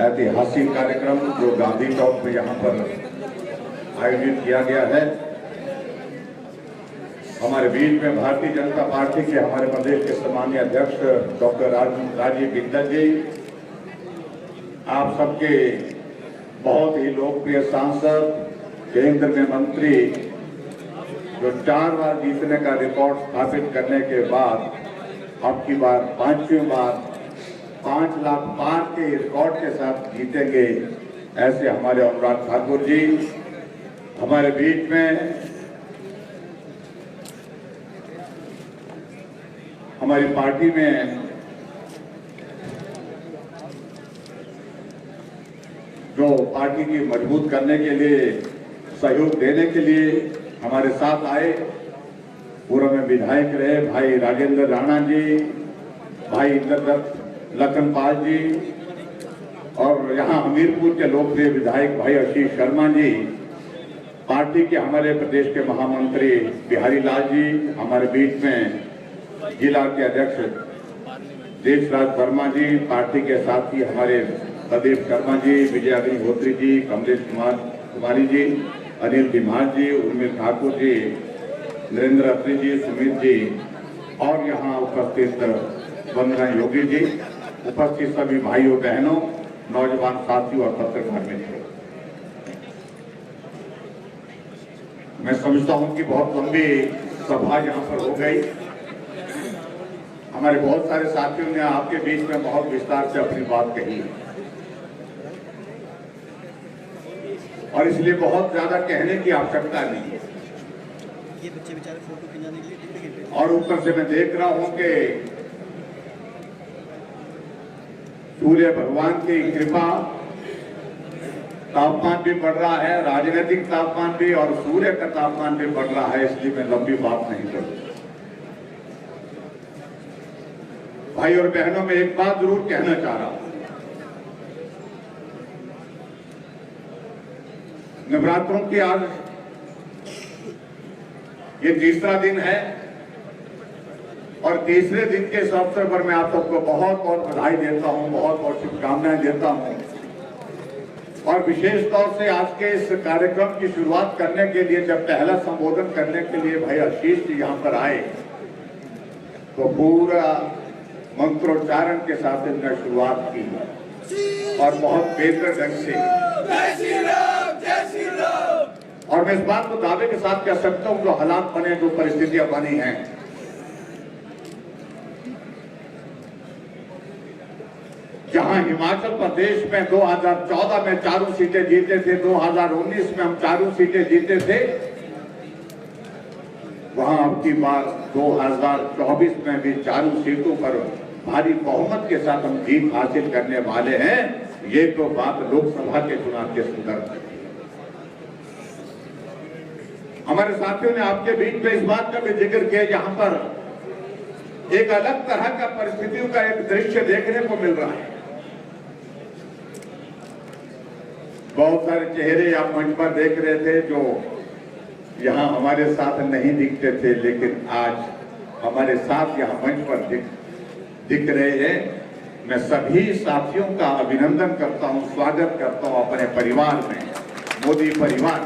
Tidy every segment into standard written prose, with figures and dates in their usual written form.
ऐतिहासिक कार्यक्रम जो गांधी चौक में यहाँ पर आयोजित किया गया है। हमारे बीच में भारतीय जनता पार्टी के हमारे प्रदेश के सम्मानीय अध्यक्ष डॉक्टर राजीव बिंदल जी, आप सबके बहुत ही लोकप्रिय सांसद, केंद्र में मंत्री, जो 4 बार जीतने का रिकॉर्ड स्थापित करने के बाद अब की बार 5वीं बार 5 लाख पार के रिकॉर्ड के साथ जीतेंगे, ऐसे हमारे अनुराग ठाकुर जी हमारे बीच में। हमारी पार्टी में जो पार्टी की मजबूत करने के लिए, सहयोग देने के लिए हमारे साथ आए, पूर्व में विधायक रहे भाई राजेंद्र राणा जी, भाई इंद्रदत्त लखनपाल जी, और यहाँ हमीरपुर के लोकप्रिय विधायक भाई आशीष शर्मा जी, पार्टी के हमारे प्रदेश के महामंत्री बिहारी लाल जी, हमारे बीच में जिला के अध्यक्ष देशराज वर्मा जी, पार्टी के साथ ही हमारे प्रदीप शर्मा जी, विजय अग्निहोत्री जी, कमलेश कुमारी जी, अनिल बिमार जी, उर्मिल ठाकुर जी, नरेंद्र अत्री जी, सुमित जी, और यहाँ उपस्थित वंदना योगी जी, उपस्थित सभी भाइयों बहनों, नौजवान साथियों और पत्रकार मित्रों, मैं समझता हूं कि बहुत लंबी सभा यहाँ पर हो गई। हमारे बहुत सारे साथियों ने आपके बीच में बहुत विस्तार से अपनी बात कही और इसलिए बहुत ज्यादा कहने की आवश्यकता नहीं है। ये बच्चे बेचारे फोटो खिंचाने के लिए और ऊपर से मैं देख रहा हूं कि सूर्य भगवान की कृपा, तापमान भी बढ़ रहा है, राजनीतिक तापमान भी और सूर्य का तापमान भी बढ़ रहा है, इसलिए मैं लंबी बात नहीं करूंगा। भाई और बहनों, में एक बात जरूर कहना चाह रहा हूं। नवरात्रों की आज ये तीसरा दिन है और तीसरे दिन के इस अवसर पर मैं आप सबको बहुत बहुत बधाई देता हूं, बहुत बहुत शुभकामनाएं देता हूं। और विशेष तौर से आज के इस कार्यक्रम की शुरुआत करने के लिए, जब पहला संबोधन करने के लिए भाई आशीष जी यहाँ पर आए, तो पूरा मंत्रोच्चारण के साथ इन्होंने शुरुआत की और बहुत बेहतर ढंग से। जय श्री राम, जय श्री राम। और मैं इस बात को दावे के साथ कह सकता हूं, जो हालात बने, जो परिस्थितियां बनी हैं, जहां हिमाचल प्रदेश में 2014 में 4 सीटें जीते थे, 2019 में हम 4 सीटें जीते थे, वहां अब की बार 2024 में भी 4 सीटों पर भारी बहुमत के साथ हम जीत हासिल करने वाले हैं। ये तो बात लोकसभा के चुनाव के संदर्भ में। हमारे साथियों ने आपके बीच में इस बात का भी जिक्र किया, जहां पर एक अलग तरह का परिस्थितियों का एक दृश्य देखने को मिल रहा है। बहुत सारे चेहरे आप मंच पर देख रहे थे जो यहाँ हमारे साथ नहीं दिखते थे, लेकिन आज हमारे साथ यहाँ मंच पर दिख रहे हैं। मैं सभी साथियों का अभिनंदन करता हूँ, स्वागत करता हूँ अपने परिवार में, मोदी परिवार,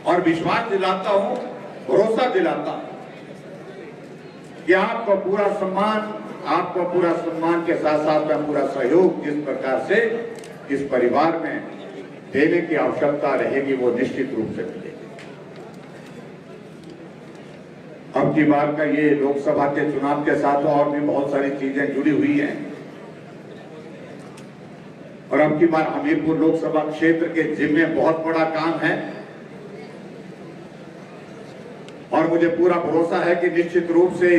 और विश्वास दिलाता हूँ, भरोसा दिलाता हूँ कि आपको पूरा सम्मान के साथ साथ में पूरा सहयोग जिस प्रकार से इस परिवार में देने की आवश्यकता रहेगी, वो निश्चित रूप से मिलेगी। अब की बार का ये लोकसभा के चुनाव के साथ और भी बहुत सारी चीजें जुड़ी हुई हैं और अब की बार हमीरपुर लोकसभा क्षेत्र के जिम्मे बहुत बड़ा काम है और मुझे पूरा भरोसा है कि निश्चित रूप से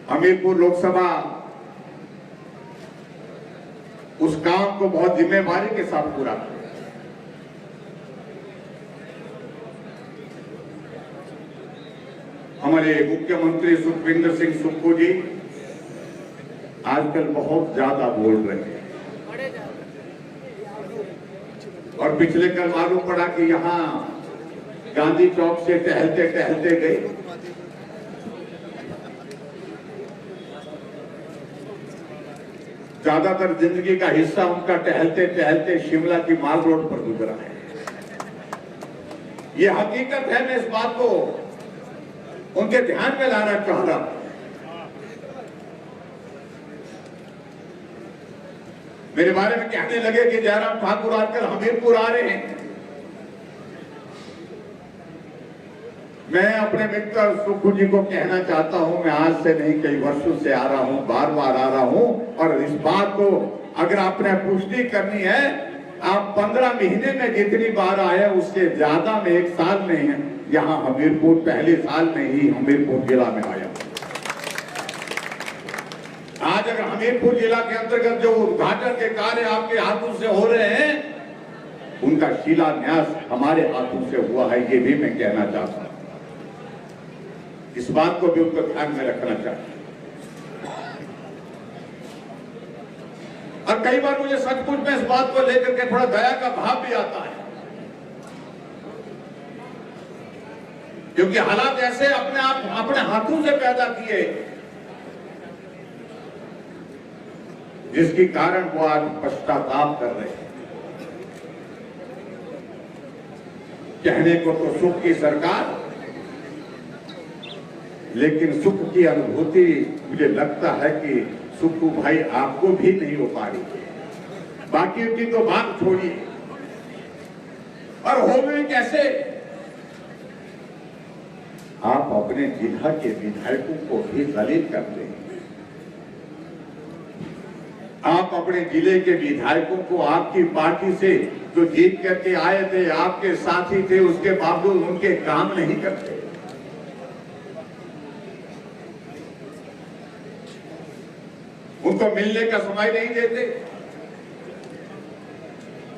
हमीरपुर लोकसभा उस काम को बहुत जिम्मेवारी के साथ पूरा करें। हमारे मुख्यमंत्री सुखविंदर सिंह सुक्खू जी आजकल बहुत ज्यादा बोल रहे हैं और पिछले कल मालूम पड़ा कि यहाँ गांधी चौक से टहलते टहलते गए ज्यादातर जिंदगी का हिस्सा उनका टहलते टहलते शिमला की माल रोड पर गुजरा है। ये हकीकत है, मैं इस बात को उनके ध्यान में लाना चाह रहा हूं। मेरे बारे में कहने लगे कि जयराम ठाकुर आजकल हमीरपुर आ रहे हैं। मैं अपने मित्र सुखू जी को कहना चाहता हूं, मैं आज से नहीं कई वर्षों से आ रहा हूं, बार बार आ रहा हूं, और इस बात को अगर आपने पुष्टि करनी है, आप 15 महीने में जितनी बार आए उससे ज्यादा में 1 साल में यहाँ हमीरपुर पहले साल में ही हमीरपुर जिला में आया। आज अगर हमीरपुर जिला के अंतर्गत जो उद्घाटन के कार्य आपके हाथों से हो रहे हैं, उनका शिलान्यास हमारे हाथों से हुआ है, ये भी मैं कहना चाहता हूं। इस बात को भी उनको ध्यान में रखना चाहिए। और कई बार मुझे सचमुच में इस बात को लेकर के थोड़ा दया का भाव भी आता है, क्योंकि हालात ऐसे अपने हाथों से पैदा किए जिसके कारण वो आज पश्चाताप कर रहे हैं। कहने को तो सुख की सरकार, लेकिन सुख की अनुभूति मुझे लगता है कि सुखू भाई आपको भी नहीं हो पा रही है। बाकी की तो बात छोड़िए, और हो भी कैसे? आप अपने जिला के विधायकों को भी दलित करते हैं। आप अपने जिले के विधायकों को आपकी पार्टी से जो जीत करके आए थे, आपके साथी थे, उसके बावजूद उनके काम नहीं करते। उनको मिलने का समय नहीं देते।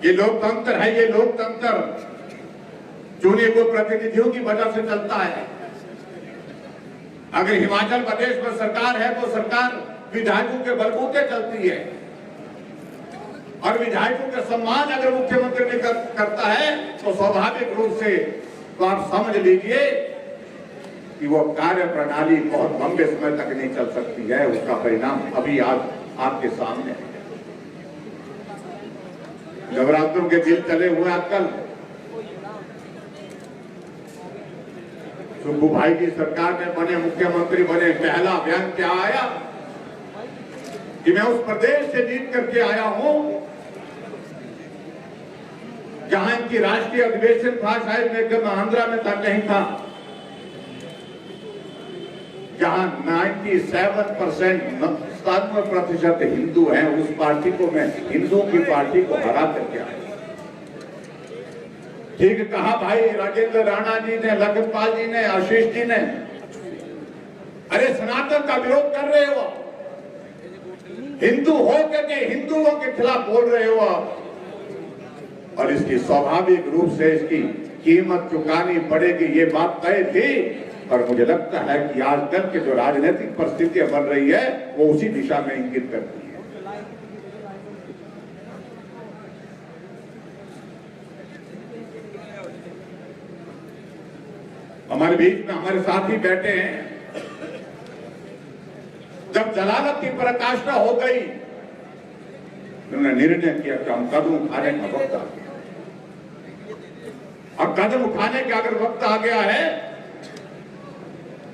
ये लोकतंत्र है, ये लोकतंत्र चुने हुए प्रतिनिधियों की वजह से चलता है। अगर हिमाचल प्रदेश में सरकार है तो सरकार विधायकों के बलबूते चलती है, और विधायकों का सम्मान अगर मुख्यमंत्री ने करता है तो स्वाभाविक रूप से तो आप समझ लीजिए कि वो कार्य प्रणाली बहुत लंबे समय तक नहीं चल सकती है। उसका परिणाम अभी आज आपके सामने है। नवरात्रों के दिन चले हुए आजकल सुखू भाई की सरकार में बने मुख्यमंत्री बने, पहला अभियान क्या आया कि मैं उस प्रदेश से जीत करके आया हूं जहां इनकी राष्ट्रीय अधिवेशन था, शायद मैं आंध्रा में था, कहीं था, जहां 97% हिंदू हैं। उस पार्टी को मैं हिंदुओं की पार्टी को हरा करके आया। ठीक कहा भाई राजेंद्र राणा जी ने, लखनपाल जी ने, आशीष जी ने, अरे सनातन का विरोध कर रहे हो, हिंदू हो करके हिंदुओं के खिलाफ बोल रहे हो, और इसकी स्वाभाविक रूप से इसकी कीमत चुकानी पड़ेगी, ये बात तय थी। और मुझे लगता है कि आजकल के जो राजनीतिक परिस्थितियां बन रही है वो उसी दिशा में इंगित करती है। हमारे बीच में हमारे साथी बैठे हैं। जब जलालत की पराकाष्ठा हो गई, उन्होंने निर्णय किया कि हम कदम उठाने का वक्त आ गया। अब कदम उठाने का अगर वक्त आ गया है,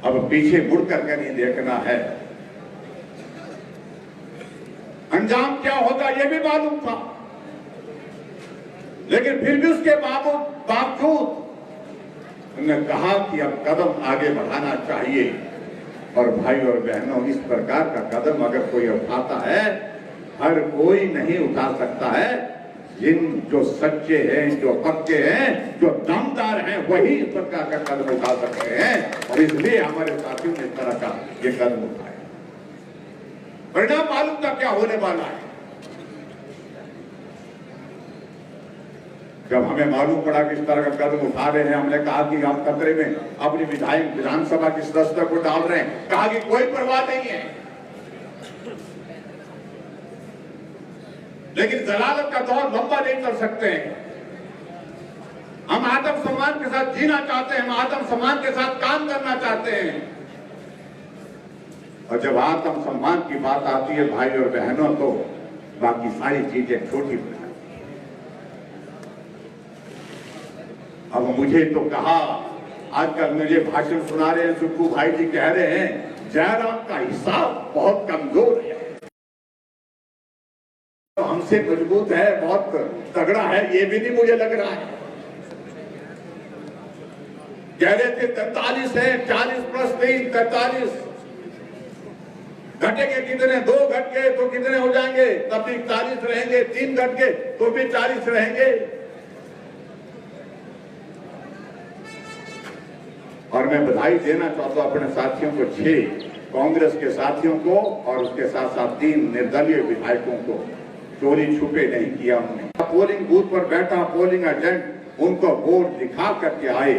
अब पीछे मुड़ करके नहीं देखना है। अंजाम क्या होगा ये भी मालूम था, लेकिन फिर भी उसके बावजूद उन्होंने कहा कि अब कदम आगे बढ़ाना चाहिए। और भाई और बहनों, इस प्रकार का कदम अगर कोई उठाता है, हर कोई नहीं उठा सकता है। जिन जो सच्चे हैं, जो पक्के हैं, जो दमदार हैं, वही इस प्रकार का कदम उठा सकते हैं। और इसलिए हमारे साथियों ने इस तरह का ये कदम उठाया। परिणाम मालूम था क्या होने वाला है। जब हमें मालूम पड़ा कि इस तरह का कदम उठा रहे हैं, हमने कहा कि आप खतरे में अपनी विधानसभा की सदस्यता को डाल रहे हैं। कहा कि कोई परवाह नहीं है, लेकिन जलालत का दौर लंबा नहीं कर सकते हैं। हम आत्म सम्मान के साथ जीना चाहते हैं, हम आत्म सम्मान के साथ काम करना चाहते हैं। और जब आत्म सम्मान की बात आती है भाई और बहनों, तो बाकी सारी चीजें छोटी बना। अब मुझे तो कहा, आजकल मुझे भाषण सुना रहे हैं सुक्खू भाई जी, कह रहे हैं जयराम का हिसाब बहुत कमजोर है, तो हमसे मजबूत है, बहुत तगड़ा है, ये भी नहीं मुझे लग रहा है। कह रहे थे 43 है, 40 प्लस 3 43 घटेंगे कितने, 2 घट गए तो कितने हो जाएंगे, तब भी 40 रहेंगे, 3 घट गए तो भी 40 रहेंगे। और मैं बधाई देना चाहता हूं अपने साथियों को, 6 कांग्रेस के साथियों को और उसके साथ साथ 3 निर्दलीय विधायकों को, चोरी छुपे नहीं किया उन्होंने। पोलिंग बूथ पर बैठा पोलिंग एजेंट उनको वोट दिखा करके आए,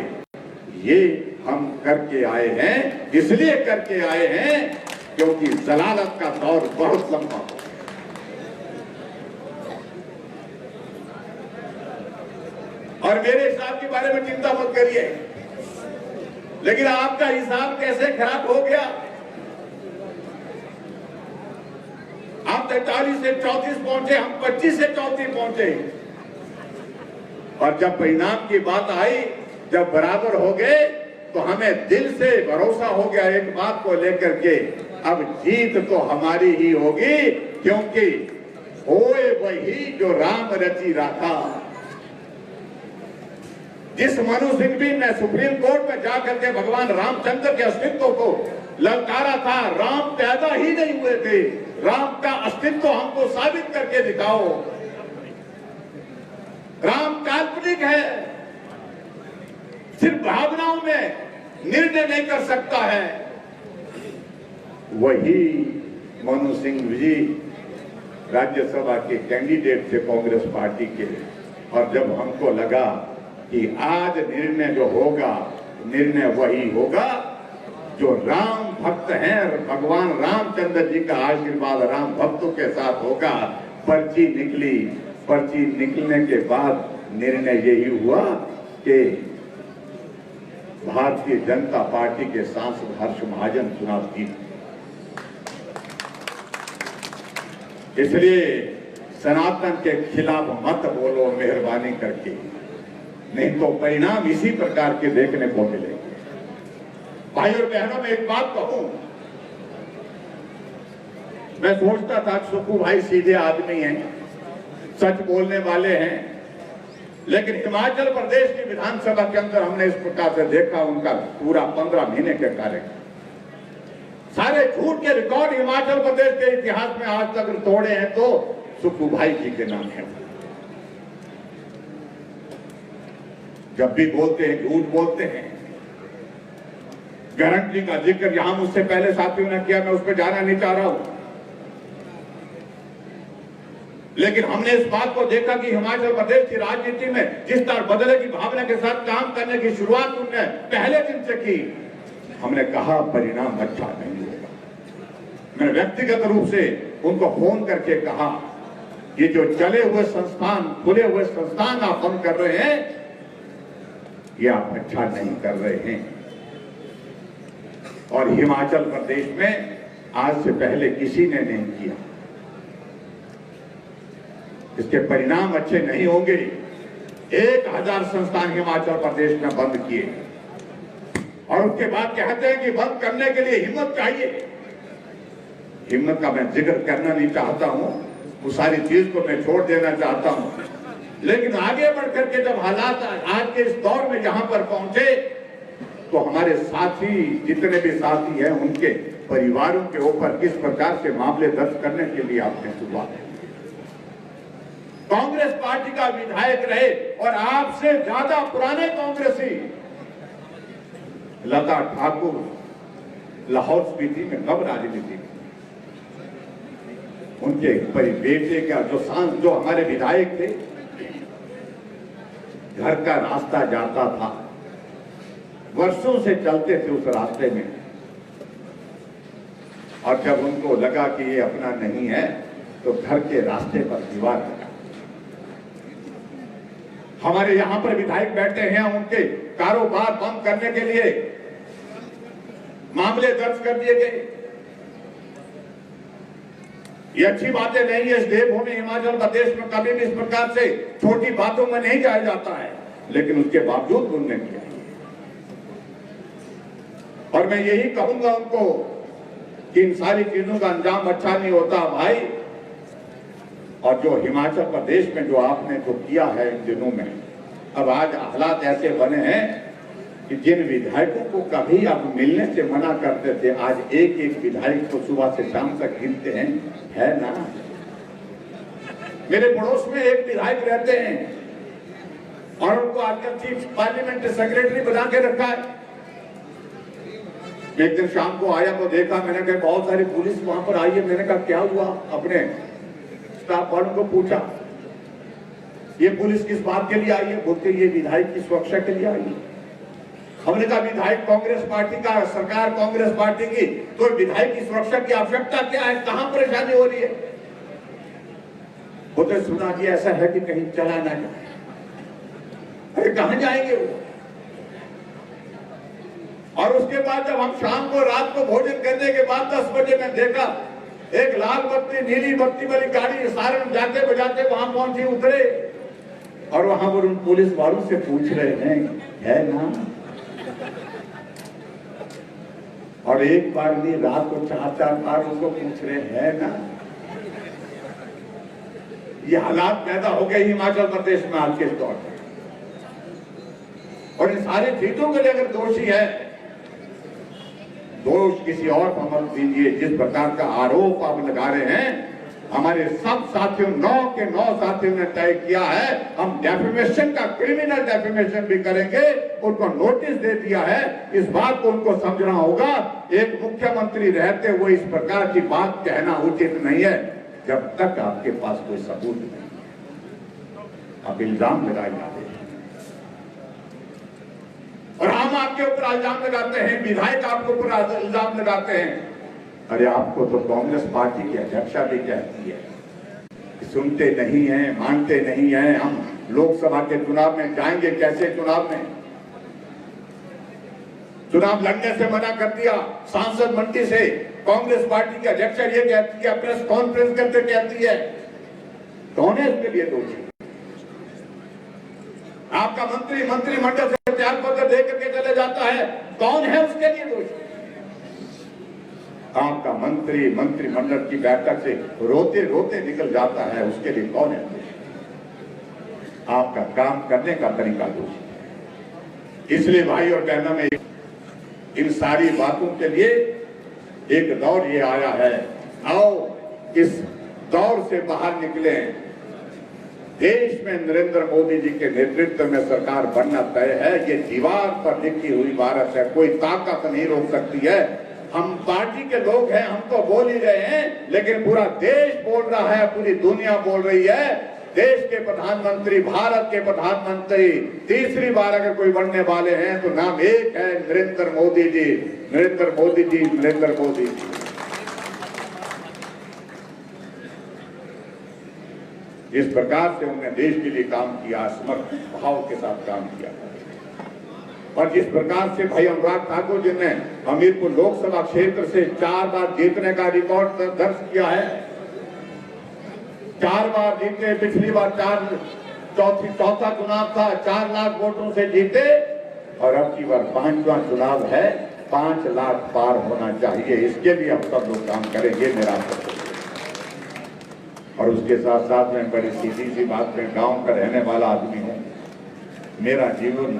ये हम करके आए हैं, इसलिए करके आए हैं क्योंकि जलालत का दौर बहुत लंबा हो। और मेरे हिसाब के बारे में चिंता मत करिए, लेकिन आपका हिसाब कैसे खराब हो गया। आप 43 से 34 पहुंचे, हम 25 से 34 पहुंचे, और जब परिणाम की बात आई, जब बराबर हो गए, तो हमें दिल से भरोसा हो गया एक बात को लेकर के, अब जीत तो हमारी ही होगी, क्योंकि होए वही जो राम रची राखा। जिस मनु सिंघवी ने सुप्रीम कोर्ट में जाकर के भगवान रामचंद्र के अस्तित्व को ललकारा था, राम पैदा ही नहीं हुए थे, राम का अस्तित्व हमको साबित करके दिखाओ, राम काल्पनिक है, सिर्फ भावनाओं में निर्णय नहीं कर सकता है। वही मनु सिंह जी राज्यसभा के कैंडिडेट थे कांग्रेस पार्टी के, और जब हमको लगा कि आज निर्णय जो होगा, निर्णय वही होगा जो राम भक्त हैं, भगवान रामचंद्र जी का आशीर्वाद राम भक्तों के साथ होगा। पर्ची निकली, पर्ची निकलने के बाद निर्णय यही हुआ कि भारतीय जनता पार्टी के सांसद हर्ष महाजन चुनाव जीत। इसलिए सनातन के खिलाफ मत बोलो मेहरबानी करके, नहीं तो परिणाम इसी प्रकार के देखने को मिलेंगे। भाई और बहनों, में एक बात कहूं, मैं सोचता था सुक्खू भाई सीधे आदमी हैं, सच बोलने वाले हैं, लेकिन हिमाचल प्रदेश की विधानसभा के अंदर हमने इस प्रकार से देखा उनका पूरा 15 महीने के कार्यक्रम, सारे झूठ के रिकॉर्ड हिमाचल प्रदेश के इतिहास में आज तक तोड़े हैं तो सुक्खू भाई जी के नाम है। जब भी बोलते हैं झूठ बोलते हैं। गारंटी का जिक्र यहां मुझसे पहले साथियों ने किया, मैं उस पर जाना नहीं चाह रहा हूं, लेकिन हमने इस बात को देखा कि हिमाचल प्रदेश की राजनीति में जिस तरह बदले की भावना के साथ काम करने की शुरुआत उन्होंने पहले दिन से की। हमने कहा परिणाम अच्छा नहीं होगा। मैंने व्यक्तिगत रूप से उनको फोन करके कहा, ये जो चले हुए संस्थान, खुले हुए संस्थान आप बंद कर रहे हैं, ये आप अच्छा नहीं कर रहे हैं। और हिमाचल प्रदेश में आज से पहले किसी ने नहीं किया, इसके परिणाम अच्छे नहीं होंगे। 1000 संस्थान हिमाचल प्रदेश में बंद किए, और उसके बाद कहते हैं कि बंद करने के लिए हिम्मत चाहिए। हिम्मत का मैं जिक्र करना नहीं चाहता हूं, वो सारी चीज को मैं छोड़ देना चाहता हूं, लेकिन आगे बढ़कर के जब हालात आज के इस दौर में यहां पर पहुंचे, तो हमारे साथी जितने भी साथी हैं उनके परिवारों के ऊपर किस प्रकार से मामले दर्ज करने के लिए आपने शुरुआत की। कांग्रेस पार्टी का विधायक रहे और आपसे ज्यादा पुराने कांग्रेसी लता ठाकुर लाहौल स्पीति में कब राजनीति की, उनके बेटे का जो हमारे विधायक थे, घर का रास्ता जाता था, वर्षों से चलते थे उस रास्ते में, और जब उनको लगा कि ये अपना नहीं है तो घर के रास्ते पर दीवार लगा। हमारे यहां पर विधायक बैठे हैं, उनके कारोबार बंद करने के लिए मामले दर्ज कर दिए गए। ये अच्छी बातें नहीं है। इस देवभूमि हिमाचल प्रदेश में कभी भी इस प्रकार से छोटी बातों में नहीं जाया जाता है, लेकिन उसके बावजूद उन्होंने किया। और मैं यही कहूंगा उनको कि इन सारी चीजों का अंजाम अच्छा नहीं होता भाई। और जो हिमाचल प्रदेश में जो आपने जो किया है इन दिनों में, अब आज हालात ऐसे बने हैं कि जिन विधायकों को कभी आप मिलने से मना करते थे, आज एक एक विधायक को सुबह से शाम तक गिनते हैं, है ना। मेरे पड़ोस में एक विधायक रहते हैं और उनको आजकल चीफ पार्लियामेंट सेक्रेटरी बना के रखा है। एक दिन शाम को आया तो देखा, मैंने कहा बहुत सारी पुलिस वहां पर आई है। मैंने कहा क्या हुआ, अपने स्टाफ वालों को पूछा, ये पुलिस किस बात के लिए आई है? बोलते ये विधायक की सुरक्षा के लिए आई है। हमने कहा विधायक कांग्रेस पार्टी का, सरकार कांग्रेस पार्टी की, तो विधायक की सुरक्षा की आवश्यकता क्या है, कहां परेशानी हो रही है? बोलते सुना कि ऐसा है कि कहीं चला ना जाए। अरे कहां जाएंगे वो? और उसके बाद जब हम शाम को रात को भोजन करने के बाद 10 बजे में देखा एक लाल बत्ती नीली बत्ती वाली गाड़ी सारण जाते बजाते वहां पहुंची, उतरे और वहां पर उन पुलिस वालों से पूछ रहे हैं, है ना। और एक बार नहीं, रात को 4-4 बार उनको पूछ रहे हैं ना। ये हालात पैदा हो गए हिमाचल प्रदेश में आज के दौर में। और इन सारी चीजों के लिए अगर दोषी है, दोष किसी और को मत दीजिए। जिस प्रकार का आरोप आप लगा रहे हैं, हमारे सब साथियों 9 के 9 साथियों ने तय किया है, हम डेफेमेशन का, क्रिमिनल डेफेमेशन भी करेंगे। उनको नोटिस दे दिया है। इस बात को उनको समझना होगा, एक मुख्यमंत्री रहते हुए इस प्रकार की बात कहना उचित नहीं है जब तक आपके पास कोई सबूत नहीं। आप इल्जाम लगाए जाते हैं और हम आपके ऊपर इल्जाम लगाते हैं, विधायक आपके ऊपर इल्जाम लगाते हैं। अरे आपको तो कांग्रेस पार्टी की अध्यक्षा भी कहती है, सुनते नहीं हैं, मानते नहीं हैं। हम लोकसभा के चुनाव में जाएंगे कैसे? चुनाव लड़ने से मना कर दिया सांसद मंडी से। कांग्रेस पार्टी की अध्यक्षा ये कहती है, प्रेस कॉन्फ्रेंस करते कहती है। कौन है इसके लिए दोषी? आपका मंत्रिमंडल से त्याग पत्र दे करके चले जाता है, कौन है उसके लिए दोषी? आपका मंत्रिमंडल की बैठक से रोते रोते निकल जाता है, उसके लिए कौन है दोषी? आपका काम करने का तरीका दोषी। इसलिए भाई और बहनों में इन सारी बातों के लिए एक दौर ये आया है, आओ इस दौर से बाहर निकले। देश में नरेंद्र मोदी जी के नेतृत्व में सरकार बनना तय है। ये दीवार पर लिखी हुई भारत है, कोई ताकत नहीं रोक सकती है। हम पार्टी के लोग हैं, हम तो बोल ही रहे हैं, लेकिन पूरा देश बोल रहा है, पूरी दुनिया बोल रही है। देश के प्रधानमंत्री, भारत के प्रधानमंत्री तीसरी बार अगर कोई बनने वाले हैं तो नाम एक है, नरेंद्र मोदी जी, नरेंद्र मोदी जी, नरेंद्र मोदी जी। इस प्रकार से उन्होंने देश के लिए काम किया, समर्पित भाव के साथ काम किया। और जिस प्रकार से भाई अनुराग ठाकुर जी ने हमीरपुर लोकसभा क्षेत्र से 4 बार जीतने का रिकॉर्ड दर्ज किया है, 4 बार जीते। पिछली बार चौथा चुनाव था, 4 लाख वोटों से जीते। और अब की बार 5वां चुनाव है, 5 लाख पार होना चाहिए। इसके लिए हम सब लोग काम करेंगे, मेरा। और उसके साथ साथ में बड़ी सीधी सी बात में गांव का रहने वाला आदमी हूं। मेरा जीवन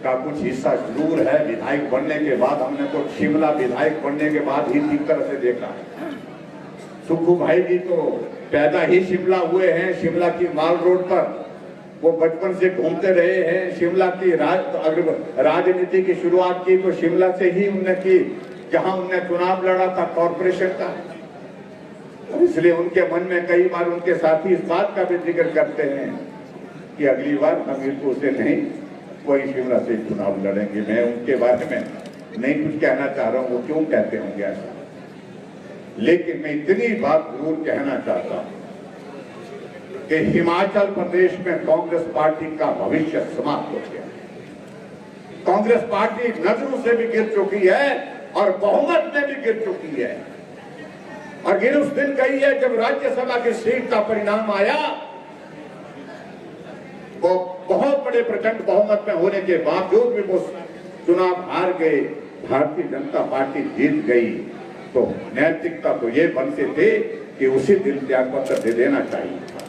का कुछ हिस्सा जरूर है विधायक बनने के बाद। हमने तो शिमला विधायक बनने के बाद ही ठीक तरह से देखा है। सुखू भाई जी तो पैदा ही शिमला हुए हैं, शिमला की माल रोड पर वो बचपन से घूमते रहे हैं। शिमला की राजनीति की शुरुआत की तो शिमला से ही उन्होंने की, जहां उन्होंने चुनाव लड़ा था कॉर्पोरेशन का। इसलिए उनके मन में कई बार उनके साथी इस बात का भी जिक्र करते हैं कि अगली बार हमीरपुर से नहीं, कोई शिमला से चुनाव लड़ेंगे। मैं उनके बारे में नहीं कुछ कहना चाह रहा हूं, वो क्यों कहते होंगे ऐसा, लेकिन मैं इतनी बात जरूर कहना चाहता हूं कि हिमाचल प्रदेश में कांग्रेस पार्टी का भविष्य समाप्त हो गया। कांग्रेस पार्टी नजरों से भी गिर चुकी है और बहुमत में भी गिर चुकी है। और ये उस दिन गई है जब राज्यसभा की सीट का परिणाम आया, वो बहुत बड़े प्रचंड बहुमत में होने के बावजूद भी वो चुनाव हार गए, भारतीय जनता पार्टी जीत गई। तो नैतिकता तो ये बनते थे कि उसी दिन त्याग पत्र दे देना चाहिए था।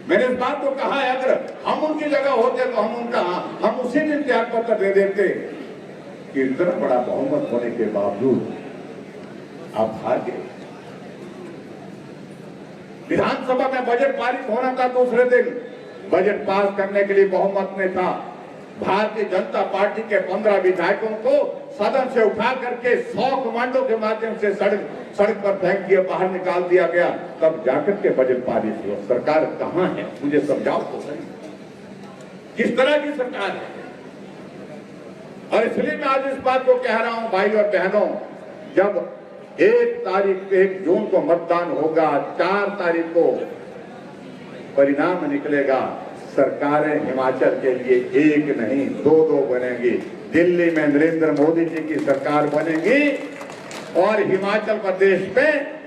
मैंने इस बात को कहा है, अगर हम उनकी जगह होते तो हम उसी दिन त्याग पत्र दे देते कि इतना बड़ा बहुमत होने के बावजूद आप हार गए। विधानसभा में बजट पारित होना था, दूसरे दिन बजट पास करने के लिए बहुमत में था। भारतीय जनता पार्टी के 15 विधायकों को सदन से उठा करके 100 कमांडो के माध्यम से सड़क पर फेंक दिया, बाहर निकाल दिया गया, तब जाकर के बजट पारित हुआ। सरकार कहां है, मुझे समझाओ तो सही, किस तरह की सरकार है। और इसलिए मैं आज इस बात को कह रहा हूं भाई और बहनों, जब 1 जून को मतदान होगा, 4 तारीख को परिणाम निकलेगा, सरकारें हिमाचल के लिए एक नहीं 2-2 बनेंगी। दिल्ली में नरेंद्र मोदी जी की सरकार बनेगी और हिमाचल प्रदेश में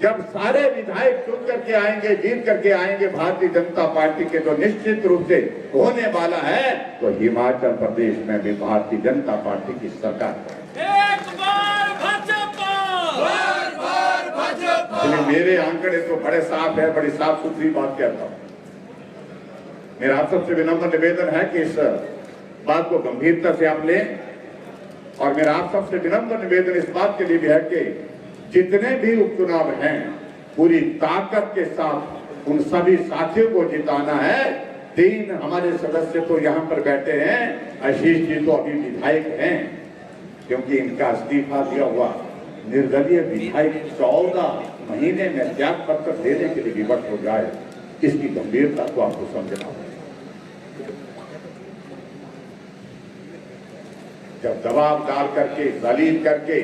जब सारे विधायक चुन करके आएंगे, जीत करके आएंगे भारतीय जनता पार्टी के, जो निश्चित रूप से होने वाला है, तो हिमाचल प्रदेश में भी भारतीय जनता पार्टी की सरकार। एक बार भाजपा, बार भाजपा। इसलिए मेरे आंकड़े तो बड़े साफ है, बड़ी साफ सुथरी बात कहता हूं। मेरा आप सबसे विनम्र निवेदन है कि इस बात को गंभीरता से आप लें, और मेरा आप सबसे विनम्र निवेदन इस बात के लिए भी है कि जितने भी उपचुनाव हैं, पूरी ताकत के साथ उन सभी साथियों को जिताना है। 3 हमारे सदस्य तो यहाँ पर बैठे हैं, आशीष जी तो अभी विधायक हैं, क्योंकि इनका इस्तीफा दिया हुआ निर्दलीय विधायक 14 महीने में त्याग पत्र देने के लिए विवश हो जाए, इसकी गंभीरता को आपको समझना होगा। जब दबाव डाल करके, दलील करके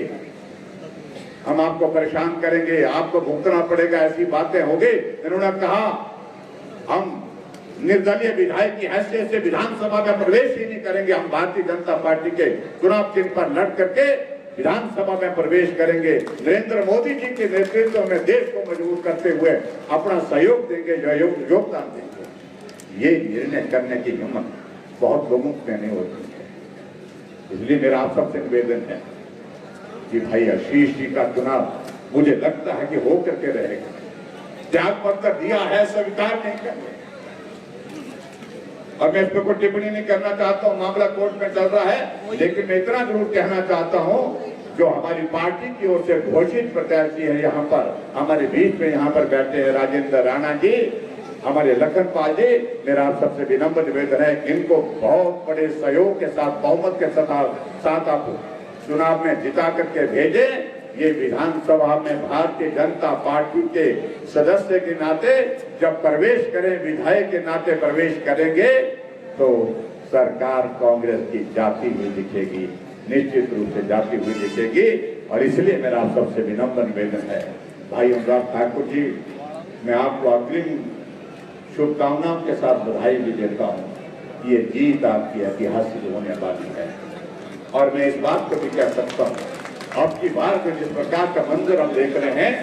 हम आपको परेशान करेंगे, आपको भुगतना पड़ेगा, ऐसी बातें होगी। इन्होंने कहा हम निर्दलीय विधायक की हैसियत से विधानसभा में प्रवेश ही नहीं करेंगे, हम भारतीय जनता पार्टी के चुनाव चिन्ह पर लड़ करके विधानसभा में प्रवेश करेंगे, नरेंद्र मोदी जी के नेतृत्व में देश को मजबूत करते हुए अपना सहयोग देंगे, योगदान देंगे। ये निर्णय करने की हिम्मत बहुत लोगों में नहीं होती है। इसलिए मेरा आप सबसे निवेदन है कि भाई आशीष जी का चुनाव मुझे लगता है कि हो करके रहेगा। त्याग पत्र दिया है, स्वीकार नहीं करेंगे। और मैं इस पर कोई टिप्पणी नहीं करना चाहता हूँ, मामला कोर्ट में चल रहा है, लेकिन मैं इतना जरूर कहना चाहता हूँ, जो हमारी पार्टी की ओर से घोषित प्रत्याशी है यहाँ पर हमारे बीच में यहाँ पर बैठे हैं राजेंद्र राणा जी, हमारे लखनपाल जी, मेरा आप सबसे विनम्र निवेदन है, इनको बहुत बड़े सहयोग के साथ, बहुमत के साथ आप चुनाव में जिता करके भेजे। ये विधानसभा में भारतीय जनता पार्टी के सदस्य के नाते जब प्रवेश करें, विधायक के नाते प्रवेश करेंगे, तो सरकार कांग्रेस की जाती हुई दिखेगी, निश्चित रूप से जाती हुई दिखेगी। और इसलिए मेरा आप सबसे विनम्र निवेदन है, भाई अनुराग ठाकुर जी, मैं आपको अग्रिम शुभकामनाओं के साथ बधाई भी देता हूँ। ये जीत आपकी ऐतिहासिक होने वाली है, और मैं इस बात को भी कह सकता हूँ, आपकी बार में जिस प्रकार का मंजर हम देख रहे हैं,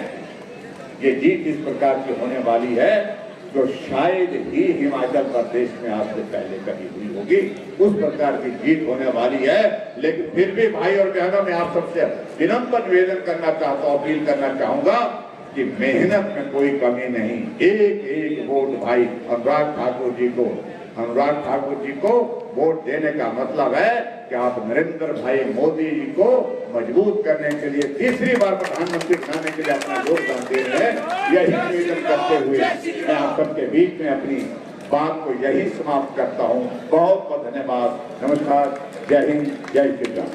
ये जीत इस प्रकार की होने वाली है जो शायद ही हिमाचल प्रदेश में आज से पहले कभी हुई होगी, उस प्रकार की जीत होने वाली है। लेकिन फिर भी भाई और बहनों, मैं आप सबसे विनम्र निवेदन करना चाहता हूँ, अपील करना चाहूंगा कि मेहनत में कोई कमी नहीं। एक वोट भाई अनुराग ठाकुर जी को वोट देने का मतलब है कि आप नरेंद्र भाई मोदी जी को मजबूत करने के लिए, तीसरी बार प्रधानमंत्री बनाने के लिए अपना योगदान दे रहे हैं। यही निवेदन करते हुए मैं आप सबके बीच में अपनी बात को यही समाप्त करता हूँ। बहुत बहुत धन्यवाद, नमस्कार, जय हिंद, जय श्री राम।